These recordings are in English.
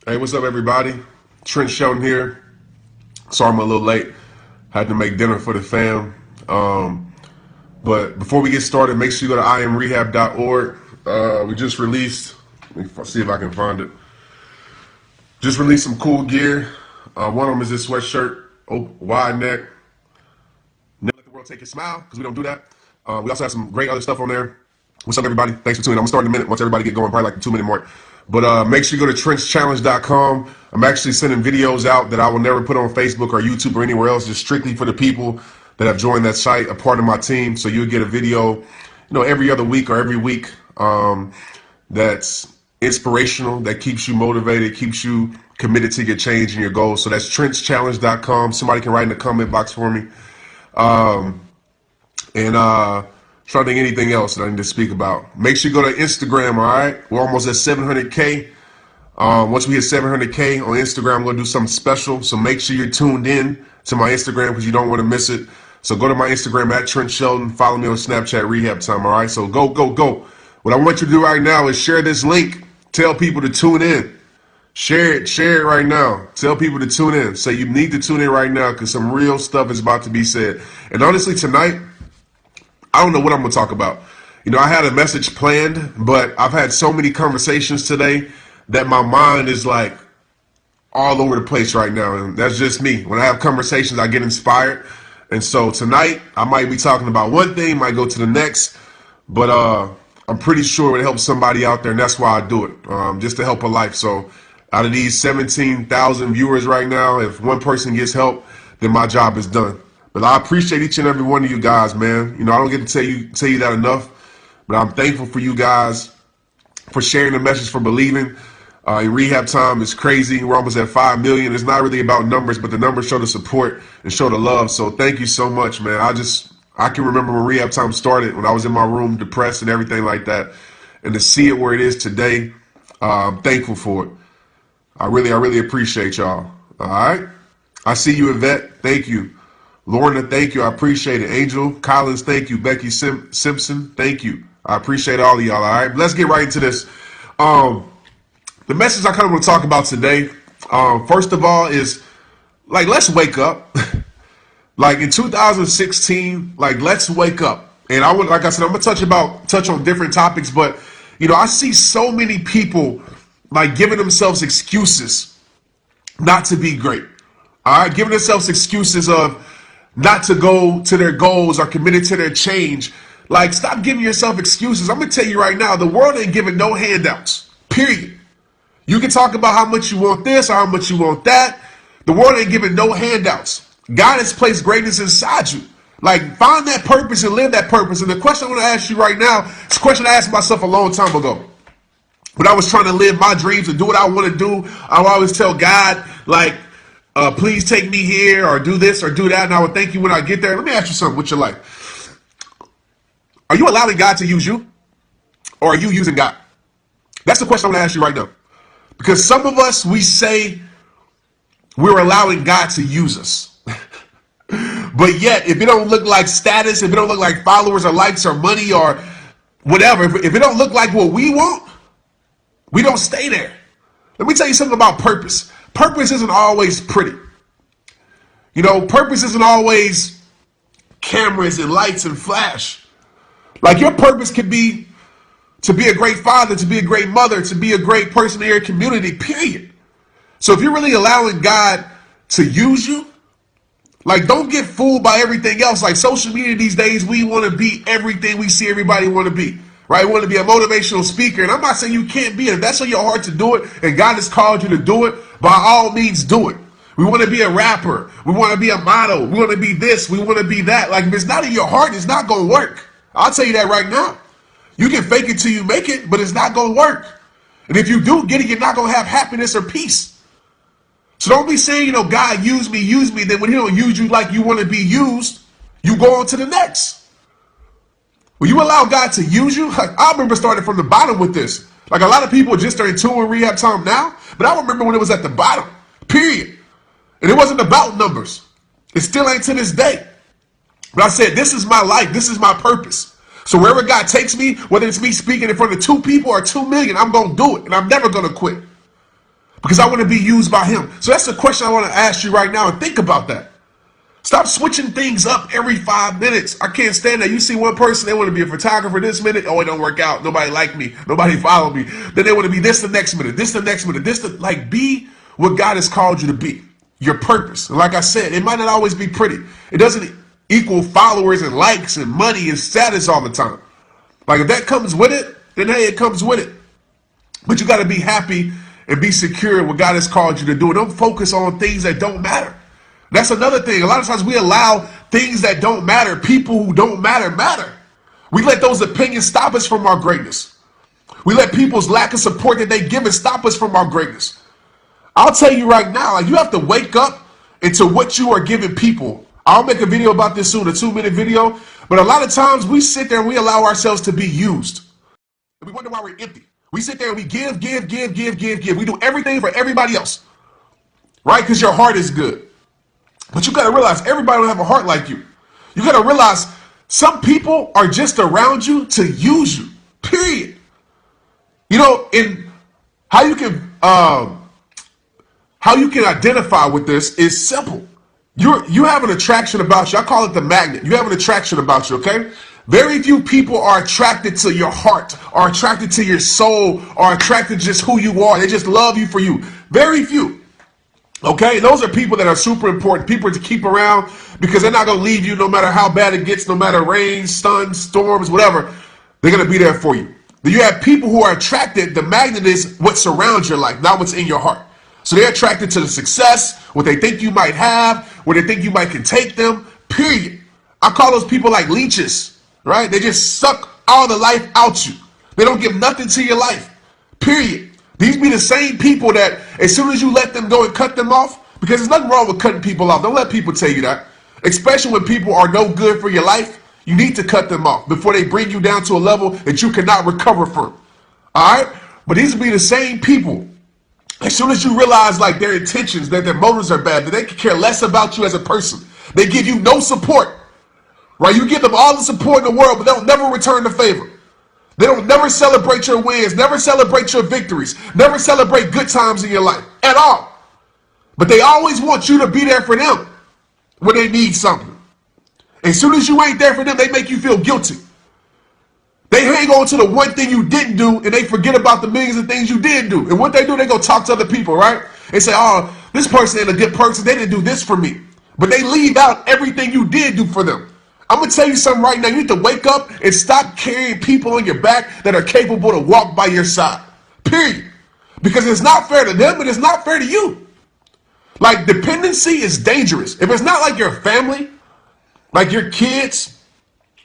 Hey, what's up, everybody? Trent Shelton here. Sorry I'm a little late. Had to make dinner for the fam. But before we get started, make sure you go to imrehab.org. We just released, let me see if I can find it. Just released some cool gear. One of them is this sweatshirt, wide neck. Never let the world take your smile, because we don't do that. We also have some great other stuff on there. What's up, everybody? Thanks for tuning in. I'm gonna start in a minute once everybody get going, probably like the 2-minute mark. But make sure you go to TrenchChallenge.com. I'm actually sending videos out that I will never put on Facebook or YouTube or anywhere else, just strictly for the people that have joined that site, a part of my team. So you'll get a video, every other week or every week that's inspirational, that keeps you motivated, keeps you committed to your change and your goals. So that's TrenchChallenge.com. Somebody can write in the comment box for me. Trying to think anything else that I need to speak about. Make sure you go to Instagram, all right? We're almost at 700K. Once we hit 700K on Instagram, I'm going to do something special. So make sure you're tuned in to my Instagram because you don't want to miss it. So go to my Instagram at Trent Shelton. Follow me on Snapchat, Rehab Time, all right? So go. What I want you to do right now is share this link. Tell people to tune in. Share it right now. Tell people to tune in. Say you need to tune in right now because some real stuff is about to be said. And honestly, tonight, I don't know what I'm going to talk about. I had a message planned, but I've had so many conversations today that my mind is like all over the place right now. And that's just me. When I have conversations, I get inspired. And so tonight, I might be talking about one thing, might go to the next, but I'm pretty sure it helps somebody out there, and that's why I do it, just to help a life. So out of these 17,000 viewers right now, if one person gets help, then my job is done. But I appreciate each and every one of you guys, man. I don't get to tell you that enough, but I'm thankful for you guys for sharing the message, for believing. In Rehab Time is crazy. We're almost at 5 million. It's not really about numbers, but the numbers show the support and show the love. So thank you so much, man. I can remember when Rehab Time started, when I was in my room depressed and everything like that. And to see it where it is today, I'm thankful for it. I really appreciate y'all. All right? I see you, Yvette. Thank you. Lorna, thank you. I appreciate it. Angel Collins, thank you. Becky Simpson, thank you. I appreciate all of y'all. All right, let's get right into this. The message I kind of want to talk about today, first of all, is let's wake up. In 2016, let's wake up. And like I said, I'm gonna touch on different topics, but I see so many people giving themselves excuses not to be great. All right, giving themselves excuses of not to go to their goals or committed to their change. Stop giving yourself excuses. I'm going to tell you right now, the world ain't giving no handouts, period. You can talk about how much you want this or how much you want that. The world ain't giving no handouts. God has placed greatness inside you. Find that purpose and live that purpose. And the question I want to ask you right now, it's a question I asked myself a long time ago. When I was trying to live my dreams and do what I want to do, I would always tell God, please take me here or do this or do that, and I would thank you when I get there. Let me ask you something with your life. Are you allowing God to use you, or are you using God? That's the question I'm going to ask you right now. Because some of us, we say we're allowing God to use us. But yet, if it don't look like status, if it don't look like followers or likes or money or whatever, if it don't look like what we want, we don't stay there. Let me tell you something about purpose. Purpose isn't always pretty. Purpose isn't always cameras and lights and flash. Your purpose could be to be a great father, to be a great mother, to be a great person in your community, period. So if you're really allowing God to use you, don't get fooled by everything else. Social media these days, we want to be everything we see everybody want to be. Right? We want to be a motivational speaker. And I'm not saying you can't be it. If that's on your heart to do it and God has called you to do it, by all means do it. We want to be a rapper. We want to be a model. We want to be this. We want to be that. If it's not in your heart, it's not going to work. I'll tell you that right now. You can fake it till you make it, but it's not going to work. And if you do get it, you're not going to have happiness or peace. So don't be saying, God, use me. Then when he don't use you like you want to be used, you go on to the next. When you allow God to use you, I remember starting from the bottom with this. A lot of people just are in tune with Rehab Time now, but I remember when it was at the bottom, period. And it wasn't about numbers. It still ain't to this day. But I said, this is my life. This is my purpose. So wherever God takes me, whether it's me speaking in front of 2 people or 2 million, I'm going to do it. And I'm never going to quit. because I want to be used by him. So that's the question I want to ask you right now, and think about that. Stop switching things up every 5 minutes. I can't stand that. You see one person, they want to be a photographer this minute. Oh, it don't work out. Nobody like me. Nobody follow me. Then they want to be this the next minute, this the next minute, like be what God has called you to be. Your purpose. And like I said, it might not always be pretty. It doesn't equal followers and likes and money and status all the time. Like if that comes with it, then hey, it comes with it. But you got to be happy and be secure in what God has called you to do. And don't focus on things that don't matter. That's another thing. A lot of times we allow things that don't matter, people who don't matter. We let those opinions stop us from our greatness. We let people's lack of support that they give us stop us from our greatness. I'll tell you right now, like you have to wake up into what you are giving people. I'll make a video about this soon, a 2-minute video. But a lot of times we sit there and we allow ourselves to be used. And we wonder why we're empty. We sit there and we give. We do everything for everybody else. Right? Because your heart is good. But you got to realize everybody don't have a heart like you. You got to realize some people are just around you to use you. Period. You know, in how you can identify with this is simple. You have an attraction about you. I call it the magnet. You have an attraction about you, okay? Very few people are attracted to your heart, are attracted to your soul, are attracted to just who you are. They just love you for you. Very few. Okay, those are people that are super important, people to keep around because they're not going to leave you no matter how bad it gets, no matter rain, sun, storms, whatever. They're going to be there for you. Then you have people who are attracted. The magnet is what surrounds your life, not what's in your heart. So they're attracted to the success, what they think you might have, where they think you might can take them, period. I call those people like leeches, right? They just suck all the life out you. They don't give nothing to your life, period. These be the same people that as soon as you let them go and cut them off, because there's nothing wrong with cutting people off. Don't let people tell you that. Especially when people are no good for your life, you need to cut them off before they bring you down to a level that you cannot recover from. All right? But these will be the same people. As soon as you realize like their intentions, that their motives are bad, that they care less about you as a person. They give you no support. Right? You give them all the support in the world, but they'll never return the favor. They don't never celebrate your wins, never celebrate your victories, never celebrate good times in your life at all. But they always want you to be there for them when they need something. As soon as you ain't there for them, they make you feel guilty. They hang on to the one thing you didn't do and they forget about the millions of things you did do. And what they do, they go talk to other people, right? They say, oh, this person ain't a good person. They didn't do this for me. But they leave out everything you did do for them. I'm going to tell you something right now. You need to wake up and stop carrying people on your back that are capable to walk by your side. Period. Because it's not fair to them and it's not fair to you. Like dependency is dangerous. If it's not like your family, like your kids,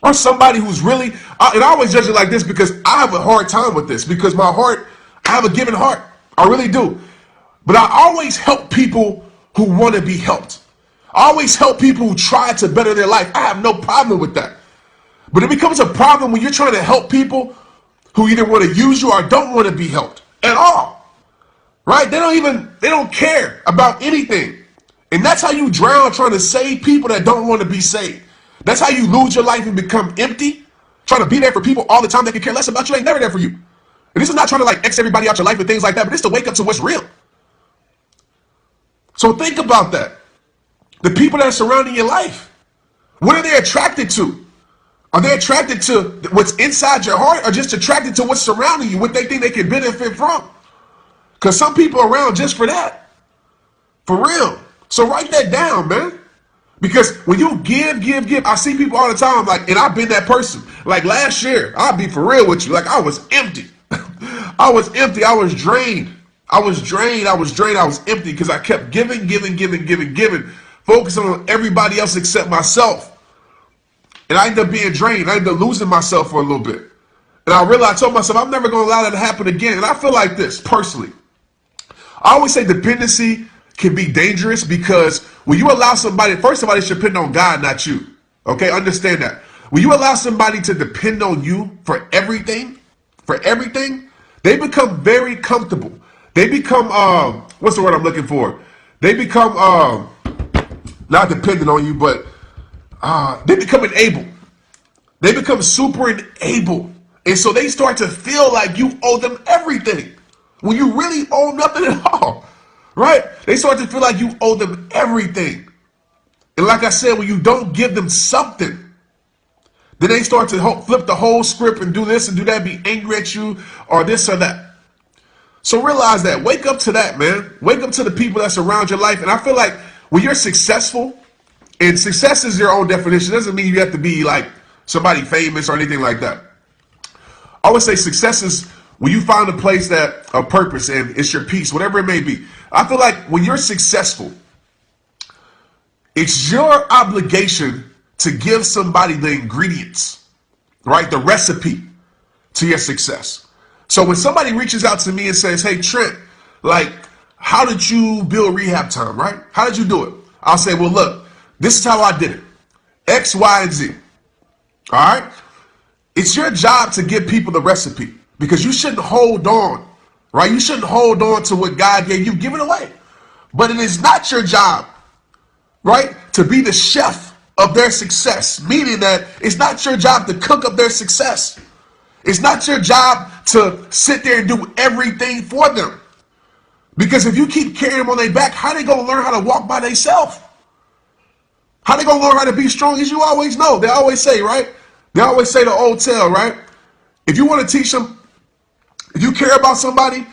or somebody who's really, and I always judge it like this because I have a hard time with this because my heart, I have a giving heart. I really do. But I always help people who want to be helped. I always help people who try to better their life. I have no problem with that. But it becomes a problem when you're trying to help people who either want to use you or don't want to be helped at all. Right? They don't care about anything. And that's how you drown trying to save people that don't want to be saved. That's how you lose your life and become empty. Trying to be there for people all the time that can care less about you ain't never there for you. And this is not trying to like X everybody out your life and things like that, but it's to wake up to what's real. So think about that. The people that are surrounding your life, what are they attracted to? Are they attracted to what's inside your heart or just attracted to what's surrounding you, what they think they can benefit from? Because some people are around just for that. For real. So write that down, man. Because when you give, I see people all the time, like, and I've been that person. Like last year, I'll be for real with you. Like I was empty. I was empty. I was drained. I was empty because I kept giving. Focusing on everybody else except myself. And I ended up being drained. I ended up losing myself for a little bit. And I told myself, I'm never going to allow that to happen again. And I feel like this, personally. I always say dependency can be dangerous because when you allow somebody, first of all, they should depend on God, not you. Okay, understand that. When you allow somebody to depend on you for everything, they become very comfortable. They become, what's the word I'm looking for? They become, not dependent on you, but they become enabled. They become super enabled. And so they start to feel like you owe them everything. when you really owe nothing at all, right? They start to feel like you owe them everything. And like I said, when you don't give them something, then they start to flip the whole script and do this and do that, be angry at you or this or that. So realize that. Wake up to that, man. Wake up to the people that's around your life. And I feel like when you're successful, and success is your own definition, it doesn't mean you have to be like somebody famous or anything like that. I would say success is when you find a place that a purpose and it's your peace, whatever it may be. I feel like when you're successful, it's your obligation to give somebody the ingredients, right? The recipe to your success. So when somebody reaches out to me and says, hey, Trent, like, how did you build rehab time, right? How did you do it? I'll say, well, look, this is how I did it. X, Y, and Z. All right? It's your job to give people the recipe because you shouldn't hold on, right? You shouldn't hold on to what God gave you. Give it away. But it is not your job, right, to be the chef of their success, meaning that it's not your job to cook up their success. It's not your job to sit there and do everything for them. Because if you keep carrying them on their back, how they going to learn how to walk by themselves? How they going to learn how to be strong? As you always know, they always say, right? They always say the old tale, right? If you want to teach them, if you care about somebody,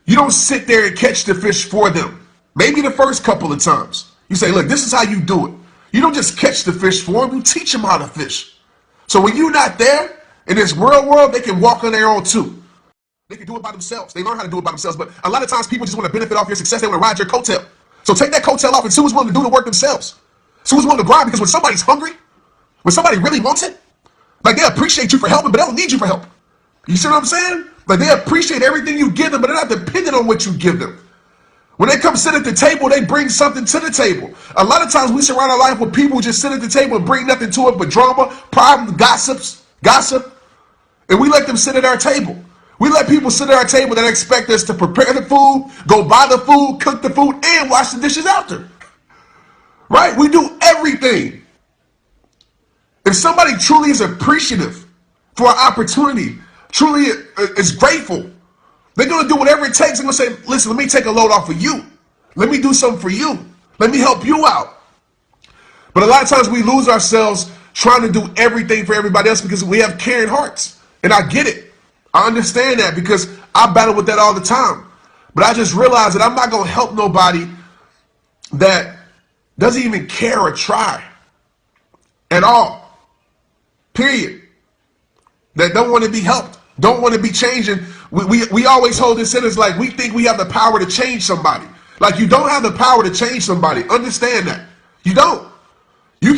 you don't sit there and catch the fish for them. Maybe the first couple of times. You say, look, this is how you do it. You don't just catch the fish for them, you teach them how to fish. So when you're not there, in this real world, they can walk on their own too. They can do it by themselves. They learn how to do it by themselves. But a lot of times people just want to benefit off your success. They want to ride your coattail. So take that coattail off and see who's willing to do the work themselves. See who's willing to grind, because when somebody's hungry, when somebody really wants it, like they appreciate you for helping, but they don't need you for help. You see what I'm saying? Like they appreciate everything you give them, but they're not dependent on what you give them. When they come sit at the table, they bring something to the table. A lot of times we surround our life with people who just sit at the table and bring nothing to it but drama, problems, gossip, and we let them sit at our table. We let people sit at our table that expect us to prepare the food, go buy the food, cook the food, and wash the dishes after. Right? We do everything. If somebody truly is appreciative for an opportunity, truly is grateful, they're going to do whatever it takes. They're going to say, listen, let me take a load off of you. Let me do something for you. Let me help you out. But a lot of times we lose ourselves trying to do everything for everybody else because we have caring hearts. And I get it. I understand that because I battle with that all the time. But I just realized that I'm not going to help nobody that doesn't even care or try at all. Period. That don't want to be helped, don't want to be changing. We always hold this in as like we think we have the power to change somebody. Like you don't have the power to change somebody. Understand that. You don't. You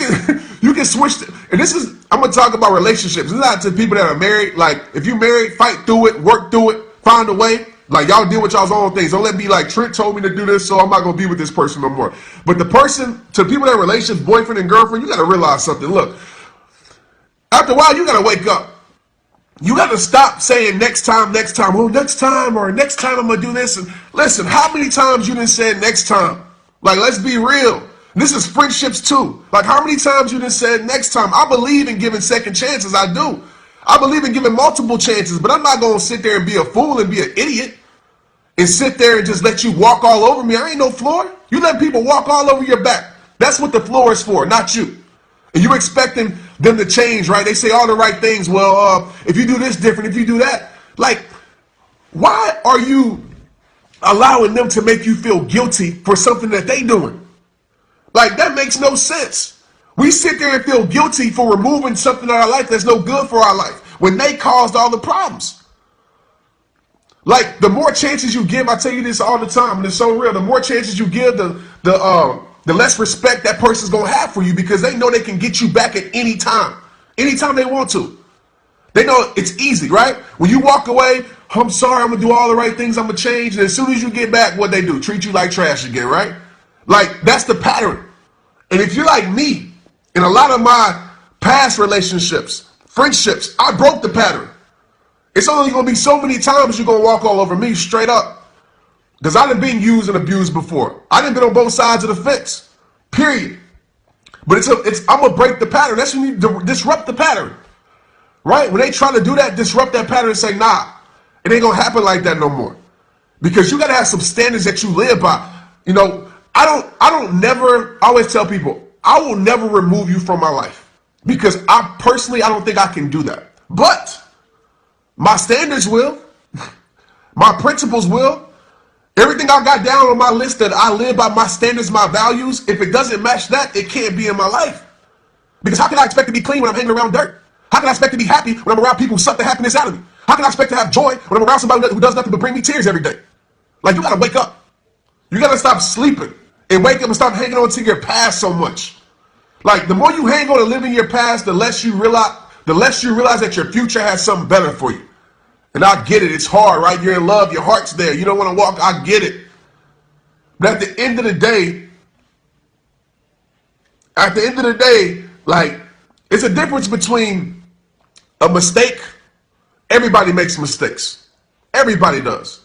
can switch and this is, I'm gonna talk about relationships. It's not to people that are married. Like if you're married, fight through it, work through it, find a way. Like y'all deal with y'all's own things. Don't let me like Trent told me to do this, so I'm not gonna be with this person no more. But the person, to people that are relationships, boyfriend and girlfriend, you gotta realize something. Look, after a while, you gotta wake up. You got to stop saying next time, oh, next time, or next time I'm going to do this. And listen, how many times you done said next time? Like, let's be real. This is friendships too. Like, how many times you done said next time? I believe in giving second chances. I do. I believe in giving multiple chances, but I'm not going to sit there and be a fool and be an idiot and sit there and just let you walk all over me. I ain't no floor. You let people walk all over your back. That's what the floor is for, not you. And you're expecting them to change, right? They say all the right things. Well, if you do this different, if you do that, like, why are you allowing them to make you feel guilty for something that they doing? Like, that makes no sense. We sit there and feel guilty for removing something out of our life that's no good for our life when they caused all the problems. Like, the more chances you give, I tell you this all the time, and it's so real, the more chances you give, the less respect that person's going to have for you because they know they can get you back at any time they want to. They know it's easy, right? When you walk away, I'm sorry, I'm going to do all the right things, I'm going to change. And as soon as you get back, what they do? Treat you like trash again, right? Like, that's the pattern. And if you're like me, in a lot of my past relationships, friendships, I broke the pattern. It's only going to be so many times you're going to walk all over me straight up. Because I done been used and abused before. I done been on both sides of the fence. Period. But I'm going to break the pattern. That's when you disrupt the pattern. Right? When they try to do that, disrupt that pattern and say, nah, it ain't going to happen like that no more. because you got to have some standards that you live by. You know, I always tell people, I will never remove you from my life because I don't think I can do that. But my standards will, my principles will, everything I got down on my list that I live by, my standards, my values, if it doesn't match that, it can't be in my life. Because how can I expect to be clean when I'm hanging around dirt? How can I expect to be happy when I'm around people who suck the happiness out of me? How can I expect to have joy when I'm around somebody who does nothing but bring me tears every day? Like, you gotta wake up. You gotta stop sleeping and wake up and stop hanging on to your past so much. Like, the more you hang on to living your past, the less you realize that your future has something better for you. And I get it. It's hard, right? You're in love. Your heart's there. You don't want to walk. I get it. But at the end of the day, like, it's a difference between a mistake. Everybody makes mistakes. Everybody does.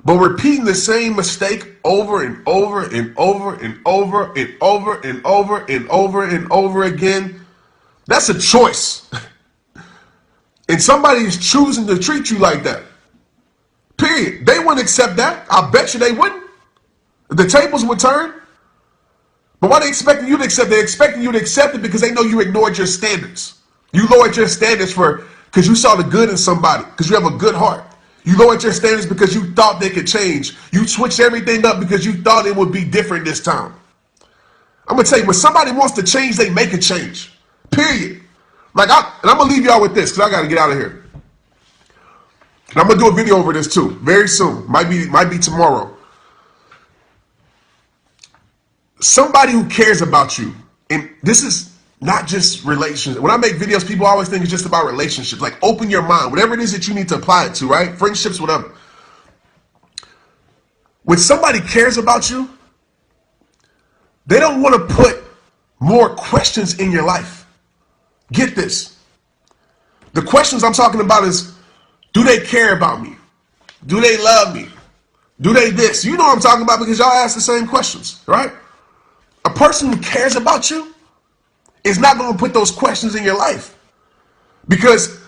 But repeating the same mistake over and over and over and over and over and over and over and over again, that's a choice. And somebody is choosing to treat you like that. Period. They wouldn't accept that. I bet you they wouldn't. The tables would turn. But why are they expecting you to accept? They're expecting you to accept it because they know you ignored your standards. You lowered your standards because you saw the good in somebody, because you have a good heart. You lowered your standards because you thought they could change. You switched everything up because you thought it would be different this time. I'm going to tell you, when somebody wants to change, they make a change. Period. And I'm going to leave y'all with this because I got to get out of here. And I'm going to do a video over this too, very soon. Might be tomorrow. Somebody who cares about you, and this is not just relationships. When I make videos, people always think it's just about relationships. Like, open your mind, whatever it is that you need to apply it to, right? Friendships, whatever. When somebody cares about you, they don't want to put more questions in your life. Get this. The questions I'm talking about is, do they care about me? Do they love me? Do they this? You know what I'm talking about because y'all ask the same questions, right? A person who cares about you is not going to put those questions in your life because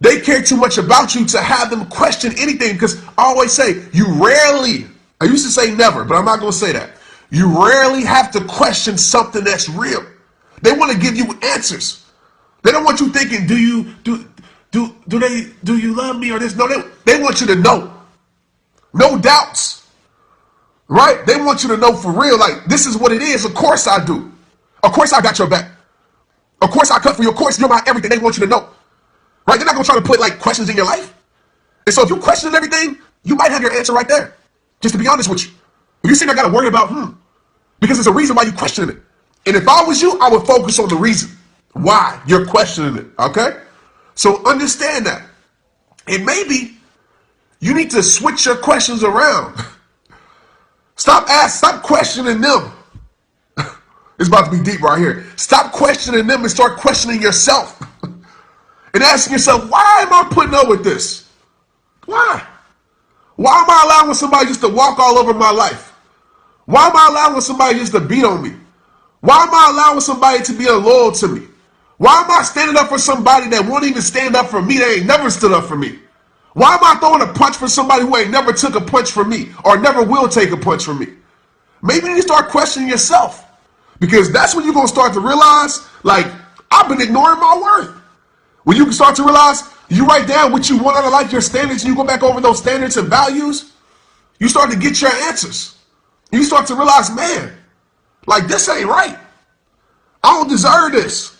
they care too much about you to have them question anything. Because I always say, I used to say never, but I'm not going to say that. You rarely have to question something that's real. They want to give you answers. They don't want you thinking, do you love me or this? No, they want you to know. No doubts. Right? They want you to know for real, like, this is what it is. Of course I do. Of course I got your back. Of course I cut for you. Of course you're my everything. They want you to know. Right? They're not going to try to put, like, questions in your life. And so if you question everything, you might have your answer right there. Just to be honest with you. If you think I got to worry about, because there's a reason why you're questioning it. And if I was you, I would focus on the reason why you're questioning it. Okay? So understand that. And maybe you need to switch your questions around. Stop questioning them. It's about to be deep right here. Stop questioning them and start questioning yourself. And asking yourself, why am I putting up with this? Why? Why am I allowing somebody just to walk all over my life? Why am I allowing somebody just to beat on me? Why am I allowing somebody to be unloyal to me? Why am I standing up for somebody that won't even stand up for me, that ain't never stood up for me? Why am I throwing a punch for somebody who ain't never took a punch from me or never will take a punch from me? Maybe you need to start questioning yourself, because that's when you're going to start to realize, like, I've been ignoring my worth. When you can start to realize, you write down what you want out of life, your standards, and you go back over those standards and values, you start to get your answers. You start to realize, man, like, this ain't right. I don't deserve this.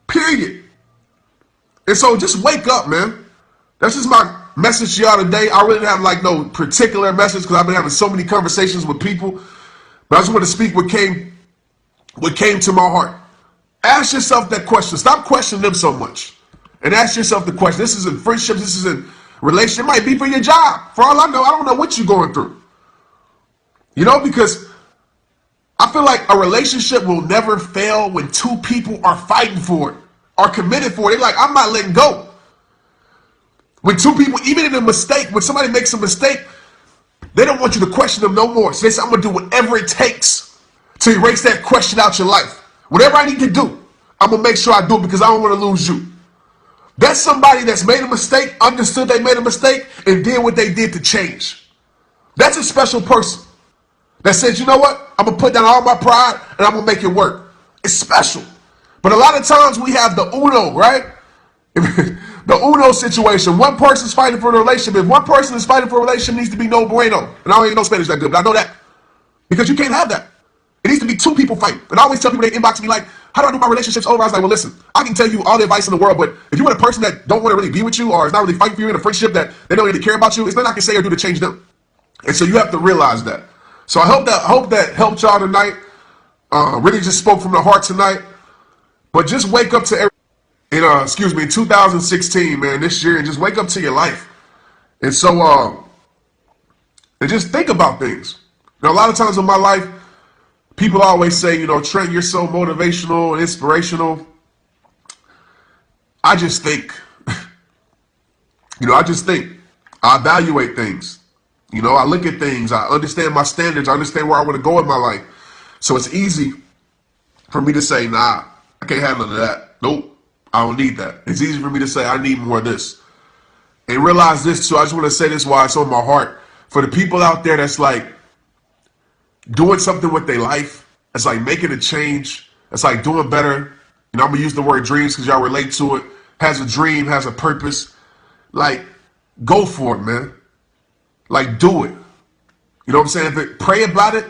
Period. And so just wake up, man. That's just my message to y'all today. I really didn't have like no particular message because I've been having so many conversations with people. But I just want to speak what came to my heart. Ask yourself that question. Stop questioning them so much. And ask yourself the question. This is in friendships. This is in relationship. It might be for your job. For all I know, I don't know what you're going through. You know, because I feel like a relationship will never fail when two people are fighting for it, are committed for it. They're like, I'm not letting go. When two people, even in a mistake, when somebody makes a mistake, they don't want you to question them no more. So they say, I'm going to do whatever it takes to erase that question out your life. Whatever I need to do, I'm going to make sure I do it because I don't want to lose you. That's somebody that's made a mistake, understood they made a mistake, and did what they did to change. That's a special person that says, you know what? I'm going to put down all my pride and I'm going to make it work. It's special. But a lot of times we have the Uno, right? The Uno situation. One person's fighting for a relationship. If one person is fighting for a relationship, it needs to be no bueno. And I don't even know Spanish that good, but I know that. Because you can't have that. It needs to be two people fighting. And I always tell people, they inbox me like, how do I know my relationship's over? I was like, well, listen, I can tell you all the advice in the world, but if you're with a person that don't want to really be with you or is not really fighting for you in a friendship that they don't really care about you, it's nothing I can say or do to change them. And so you have to realize that. So I hope that helped y'all tonight. Really just spoke from the heart tonight. But just wake up to in 2016, man, this year, and just wake up to your life. And so and just think about things. Now, a lot of times in my life, people always say, you know, Trent, you're so motivational and inspirational. I just think, I evaluate things. You know, I look at things. I understand my standards. I understand where I want to go in my life. So it's easy for me to say, nah, I can't have none of that. Nope, I don't need that. It's easy for me to say, I need more of this. And realize this too. I just want to say this while it's on my heart. For the people out there that's like doing something with their life, it's like making a change. It's like doing better. You know, I'm going to use the word dreams because y'all relate to it. Has a dream, has a purpose. Like, go for it, man. Like, do it. You know what I'm saying? Pray about it.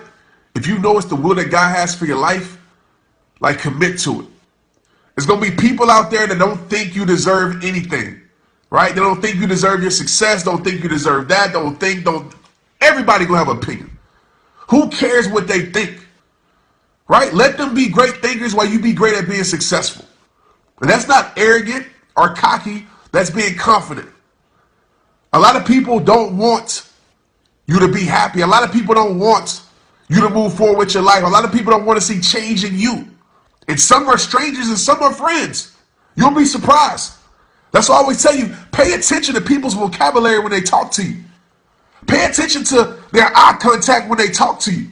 If you know it's the will that God has for your life, like, commit to it. There's going to be people out there that don't think you deserve anything, right? They don't think you deserve your success. Don't think you deserve that. Everybody going to have an opinion. Who cares what they think, right? Let them be great thinkers while you be great at being successful. And that's not arrogant or cocky. That's being confident. A lot of people don't want you to be happy. A lot of people don't want you to move forward with your life. A lot of people don't want to see change in you. And some are strangers and some are friends. You'll be surprised. That's why I always tell you, pay attention to people's vocabulary when they talk to you. Pay attention to their eye contact when they talk to you.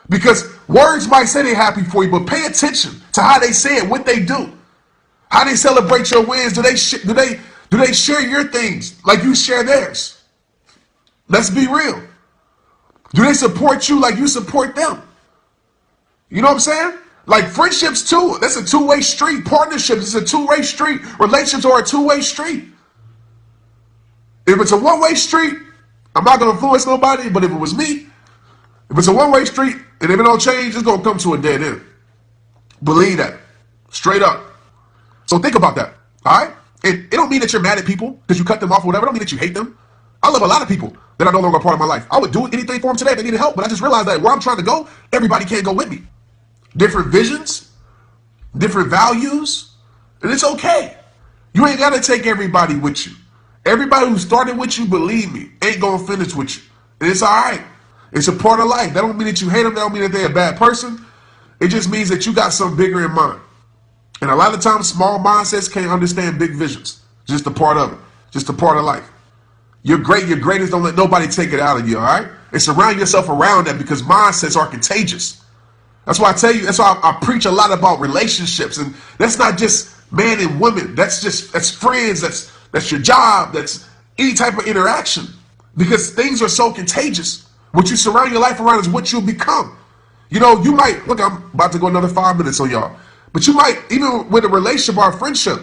Because words might say they're happy for you, but pay attention to how they say it, what they do. How they celebrate your wins. Do they share your things like you share theirs? Let's be real. Do they support you like you support them? You know what I'm saying? Like friendships too. That's a two-way street. Partnerships is a two-way street. Relationships are a two-way street. If it's a one-way street, I'm not going to influence nobody, but if it was me, if it's a one-way street and if it don't change, it's going to come to a dead end. Believe that. Straight up. So think about that. All right? It don't mean that you're mad at people because you cut them off or whatever. It don't mean that you hate them. I love a lot of people that are no longer a part of my life. I would do anything for them today if they needed help, but I just realized that where I'm trying to go, everybody can't go with me. Different visions, different values, and it's okay. You ain't got to take everybody with you. Everybody who started with you, believe me, ain't going to finish with you. And it's all right. It's a part of life. That don't mean that you hate them. That don't mean that they're a bad person. It just means that you got something bigger in mind. And a lot of times, small mindsets can't understand big visions. Just a part of it. Just a part of life. You're great. Your greatest. Don't let nobody take it out of you, all right? And surround yourself around that because mindsets are contagious. That's why I tell you, that's why I preach a lot about relationships. And that's not just man and woman. That's friends. That's your job. That's any type of interaction. Because things are so contagious. What you surround your life around is what you'll become. You know, you might, look, I'm about to go another 5 minutes on y'all. But you might, even with a relationship or a friendship,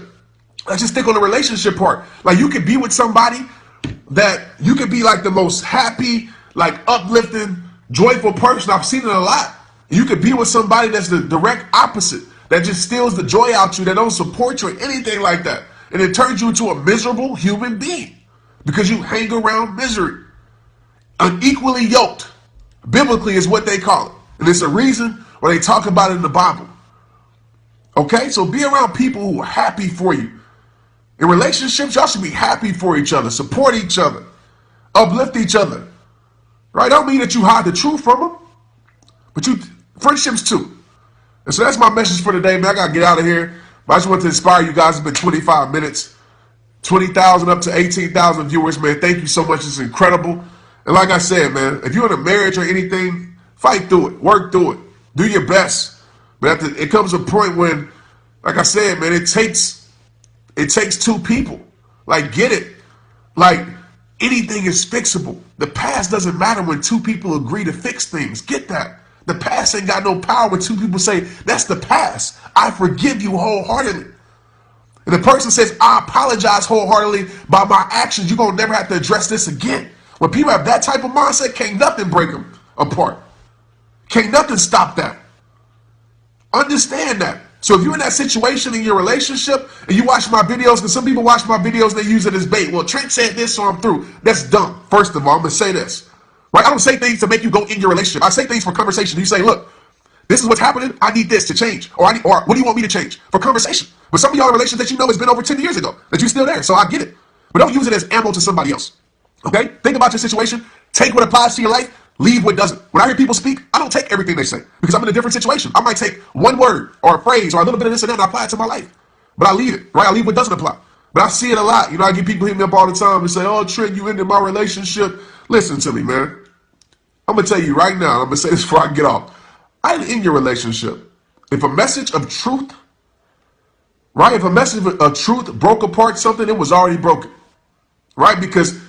let's just stick on the relationship part. Like you could be with somebody that you could be like the most happy, like uplifting, joyful person. I've seen it a lot. You could be with somebody that's the direct opposite, that just steals the joy out you, that don't support you or anything like that. And it turns you into a miserable human being because you hang around misery. Unequally yoked, biblically is what they call it. And it's a reason why they talk about it in the Bible. Okay, so be around people who are happy for you. In relationships, y'all should be happy for each other, support each other, uplift each other. Right? Don't mean that you hide the truth from them, but friendships too. And so that's my message for today, man. I got to get out of here. But I just want to inspire you guys. It's been 25 minutes, 20,000 up to 18,000 viewers, man. Thank you so much. It's incredible. And like I said, man, if you're in a marriage or anything, fight through it, work through it, do your best. But it comes a point when, like I said, man, it takes 2 people. Like, get it. Like, Anything is fixable. The past doesn't matter when two people agree to fix things. Get that. The past ain't got no power when two people say, that's the past. I forgive you wholeheartedly. And the person says, I apologize wholeheartedly by my actions. You're going to never have to address this again. When people have that type of mindset, can't nothing break them apart. Can't nothing stop that. Understand that. So if you're in that situation in your relationship and you watch my videos, because some people watch my videos and they use it as bait. Well, Trent said this, so I'm through. That's dumb. First of all, I'm going to say this. Right? I don't say things to make you go in your relationship. I say things for conversation. You say, look, this is what's happening. I need this to change. Or what do you want me to change? For conversation. But some of y'all relations that you know has been over 10 years ago, that you're still there. So I get it. But don't use it as ammo to somebody else. Okay? Think about your situation. Take what applies to your life. Leave what doesn't. When I hear people speak, I don't take everything they say because I'm in a different situation. I might take one word or a phrase or a little bit of this and that and I apply it to my life. But I leave it, right? I leave what doesn't apply. But I see it a lot. You know, I get people hitting me up all the time and say, oh, Trent, you ended my relationship. Listen to me, man. I'm going to tell you right now, I'm going to say this before I get off. I didn't end your relationship. If a message of truth, right? If a message of truth broke apart something, it was already broken, right? Because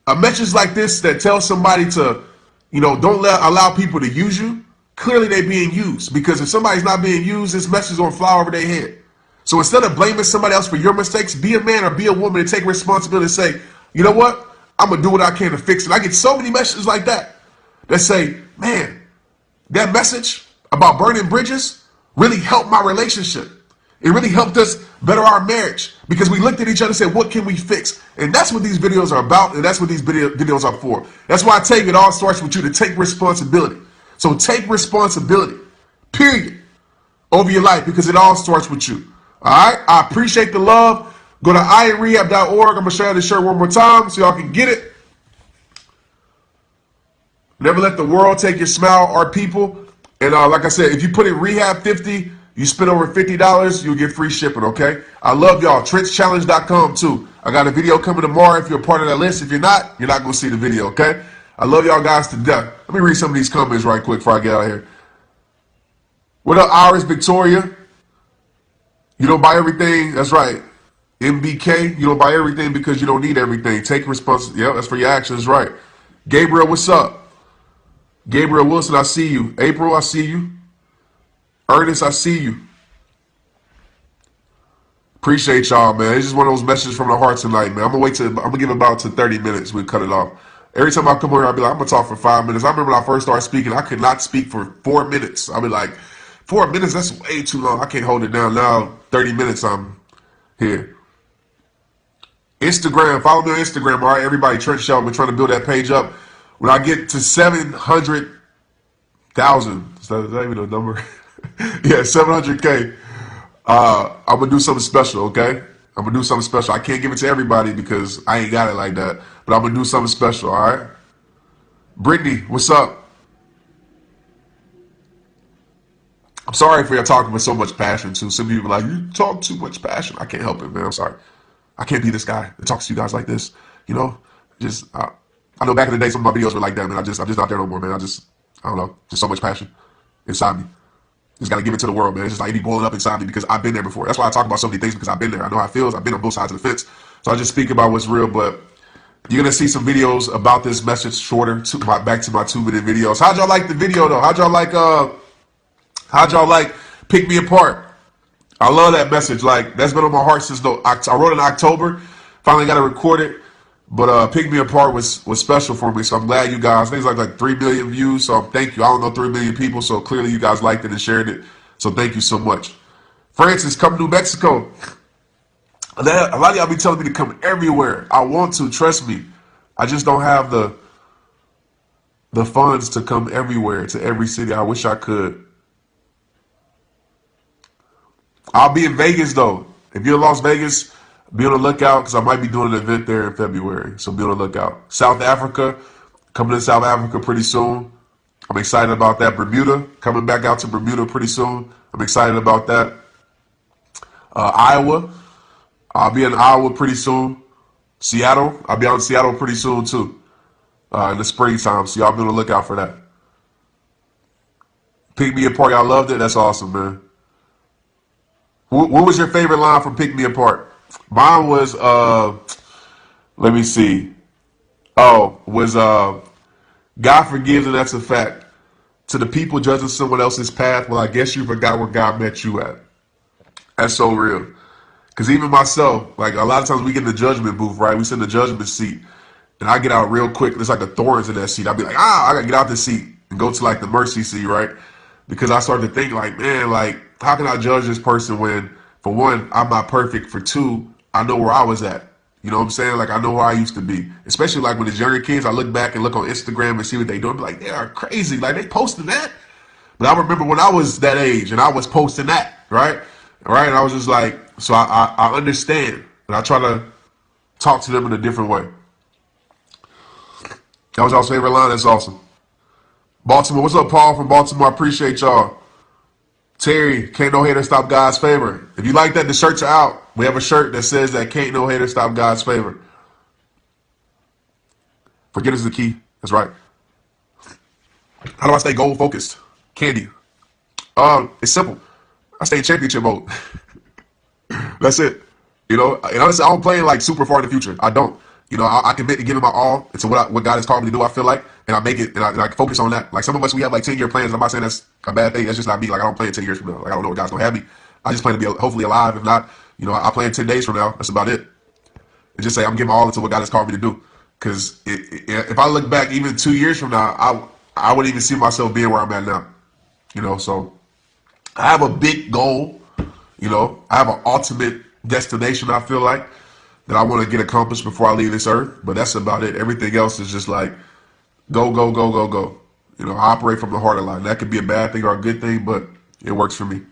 a message like this that tells somebody to, you know, don't allow people to use you, clearly they're being used. Because if somebody's not being used, this message is going to fly over their head. So instead of blaming somebody else for your mistakes, be a man or be a woman and take responsibility and say, you know what? I'm going to do what I can to fix it. I get so many messages like that that say, man, that message about burning bridges really helped my relationship. It really helped us better our marriage because we looked at each other and said, what can we fix? And that's what these videos are about, and that's what these videos are for. That's why I tell you it all starts with you to take responsibility. So take responsibility, period, over your life because it all starts with you. All right? I appreciate the love. Go to iamrehab.org. I'm going to show you this shirt one more time so y'all can get it. Never let the world take your smile or people. And like I said, if you put in Rehab 50, you spend over $50, you'll get free shipping, okay? I love y'all. TrentChallenge.com too. I got a video coming tomorrow. If you're a part of that list, if you're not going to see the video, okay? I love y'all guys to death. Let me read some of these comments right quick before I get out of here. What up, Iris Victoria? You don't buy everything. That's right. MBK, you don't buy everything because you don't need everything. Take responsibility. Yeah, that's for your actions, right. Gabriel, what's up? Gabriel Wilson, I see you. April, I see you. Ernest, I see you. Appreciate y'all, man. It's just one of those messages from the heart tonight, man. I'm gonna give about to 30 minutes. We'll cut it off. Every time I come over here, I'll be like, I'm gonna talk for 5 minutes. I remember when I first started speaking, I could not speak for 4 minutes. I'll be like, 4 minutes, that's way too long. I can't hold it down. Now, 30 minutes, I'm here. Instagram, follow me on Instagram, all right? Everybody, Trent Shelton, we're trying to build that page up. When I get to 700,000, is that even a number? Yeah, 700K. I'm gonna do something special, okay? I'm gonna do something special. I can't give it to everybody because I ain't got it like that. But I'm gonna do something special, all right? Brittany, what's up? I'm sorry for you talking with so much passion too. Some people are like, you talk too much passion. I can't help it, man. I'm sorry. I can't be this guy that talks to you guys like this. You know, just I know back in the day some of my videos were like that, man. I'm just not there no more, man. I don't know, just so much passion inside me. Just got to give it to the world, man. It's just like it be boiling up inside me because I've been there before. That's why I talk about so many things because I've been there. I know how it feels. I've been on both sides of the fence. So I just speak about what's real. But you're going to see some videos about this message shorter. Back to my 2-minute videos. How'd y'all like the video, though? How'd y'all like Pick Me Apart? I love that message. Like, that's been on my heart since I wrote it in October. Finally got to record it. But Pick Me Apart was special for me, so I'm glad you guys. Things like 3 million views, so thank you. I don't know 3 million people, so clearly you guys liked it and shared it. So thank you so much. Francis, come to New Mexico. A lot of y'all be telling me to come everywhere. I want to, trust me. I just don't have the funds to come everywhere, to every city. I wish I could. I'll be in Vegas, though. If you're in Las Vegas, be on the lookout because I might be doing an event there in February. So be on the lookout. South Africa, coming to South Africa pretty soon. I'm excited about that. Bermuda, coming back out to Bermuda pretty soon. I'm excited about that. Iowa, I'll be in Iowa pretty soon. Seattle, I'll be out in Seattle pretty soon too. In the springtime. So y'all be on the lookout for that. Pick Me Apart, y'all loved it. That's awesome, man. What was your favorite line from Pick Me Apart? Mine was, let me see. Oh, was God forgives and that's a fact. To the people judging someone else's path, well, I guess you forgot where God met you at. That's so real. Because even myself, like a lot of times we get in the judgment booth, right? We sit in the judgment seat, and I get out real quick. There's like a thorns in that seat. I'll be like, I gotta get out this seat and go to like the mercy seat, right? Because I started to think like, man, like how can I judge this person when, for one, I'm not perfect. For two, I know where I was at. You know what I'm saying? Like I know where I used to be. Especially like when it's younger kids, I look back and look on Instagram and see what they do. I'm like, they are crazy. Like they posting that. But I remember when I was that age and I was posting that, right? Right? And I was just like, so I understand. And I try to talk to them in a different way. That was our favorite line. That's awesome. Baltimore, what's up, Paul from Baltimore? I appreciate y'all. Terry, can't no hater stop God's favor. If you like that, the shirts are out. We have a shirt that says that can't no hater stop God's favor. Forgiveness is the key. That's right. How do I stay goal focused? Candy. It's simple. I stay in championship mode. That's it. You know, and honestly, I don't plan like super far in the future. I don't. You know, I commit to giving my all into what God has called me to do. I feel like, and I make it, and I focus on that. Like some of us, we have like 10-year plans. I'm not saying that's a bad thing. That's just not me. Like I don't plan 10 years from now. Like I don't know what God's gonna have me. I just plan to be hopefully alive. If not, you know, I plan 10 days from now. That's about it. And just say I'm giving my all into what God has called me to do. Because if I look back even 2 years from now, I wouldn't even see myself being where I'm at now. You know, so I have a big goal. You know, I have an ultimate destination, I feel like, that I want to get accomplished before I leave this earth. But that's about it. Everything else is just like, go, go, go, go, go. You know, I operate from the heart a lot. And that could be a bad thing or a good thing, but it works for me.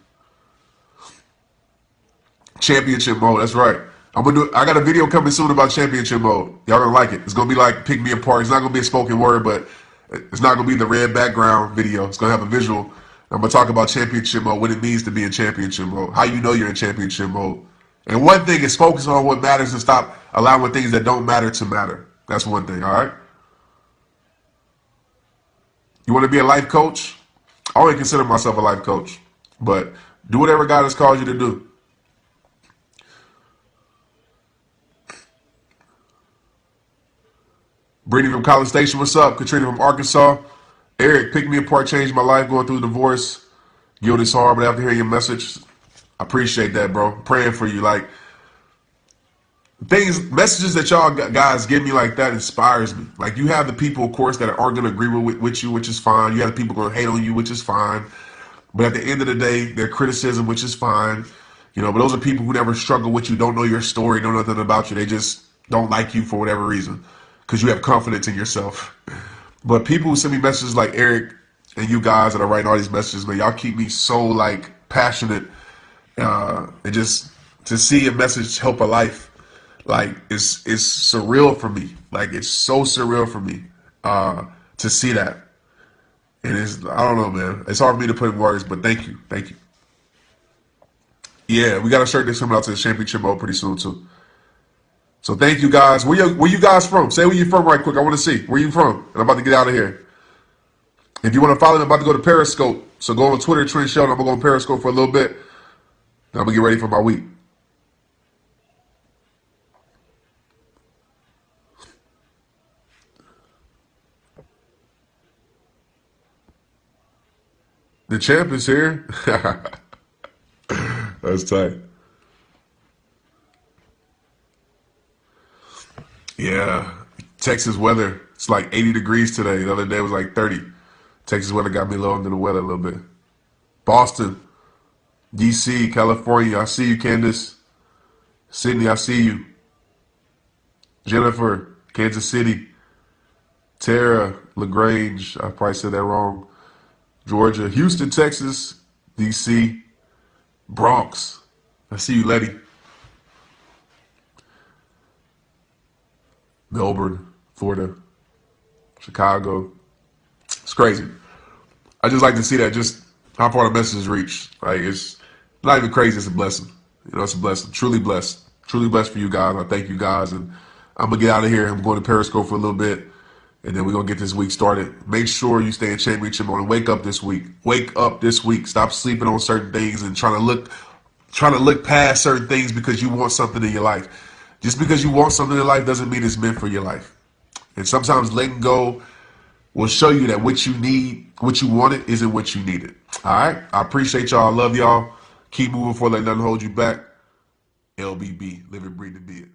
Championship mode, that's right. I got a video coming soon about championship mode. Y'all gonna like it. It's gonna be like Pick Me Apart. It's not gonna be a spoken word, but it's not gonna be the red background video. It's gonna have a visual. I'm gonna talk about championship mode, what it means to be in championship mode, how you know you're in championship mode. And one thing is focus on what matters and stop allowing things that don't matter to matter. That's one thing, all right? You want to be a life coach? I already consider myself a life coach, but do whatever God has called you to do. Brittany from College Station, what's up? Katrina from Arkansas. Eric, Pick Me Apart changed my life going through the divorce. Guilt is hard, but after hearing your message, I appreciate that, bro. Praying for you. Like, messages that y'all guys give me like that inspires me. Like, you have the people, of course, that aren't going to agree with you, which is fine. You have the people going to hate on you, which is fine. But at the end of the day, their criticism, which is fine. You know, but those are people who never struggle with you, don't know your story, know nothing about you. They just don't like you for whatever reason because you have confidence in yourself. But people who send me messages like Eric and you guys that are writing all these messages, man, y'all keep me so like passionate. And just to see a message help a life, like it's surreal for me. Like it's so surreal for me to see that. And I don't know, man. It's hard for me to put in words, but thank you, thank you. Yeah, we got a shirt that's coming out to the championship mode pretty soon too. So thank you guys. Where you guys from? Say where you from right quick. I want to see where you from. And I'm about to get out of here. If you want to follow me, I'm about to go to Periscope. So go on Twitter, Trent Shelton. I'm gonna go on Periscope for a little bit. Then I'm gonna get ready for my week. The champ is here. That's tight. Yeah. Texas weather. It's like 80 degrees today. The other day was like 30. Texas weather got me low under the weather a little bit. Boston, DC, California. I see you, Candace. Sydney, I see you. Jennifer, Kansas City. Tara, LaGrange. I probably said that wrong. Georgia, Houston, Texas, DC, Bronx. I see you, Letty. Melbourne, Florida, Chicago. It's crazy. I just like to see that, just how far the message reached. Like it's not even crazy. It's a blessing. You know, it's a blessing. Truly blessed. Truly blessed for you guys. I thank you guys, and I'm gonna get out of here. I'm going to Periscope for a little bit, and then we're gonna get this week started. Make sure you stay in championship mode and wake up this week. Wake up this week. Stop sleeping on certain things and trying to look past certain things because you want something in your life. Just because you want something in life doesn't mean it's meant for your life. And sometimes letting go will show you that what you need, what you wanted, isn't what you needed. All right. I appreciate y'all. I love y'all. Keep moving forward. Let nothing hold you back. LBB. Live and breathe the dead.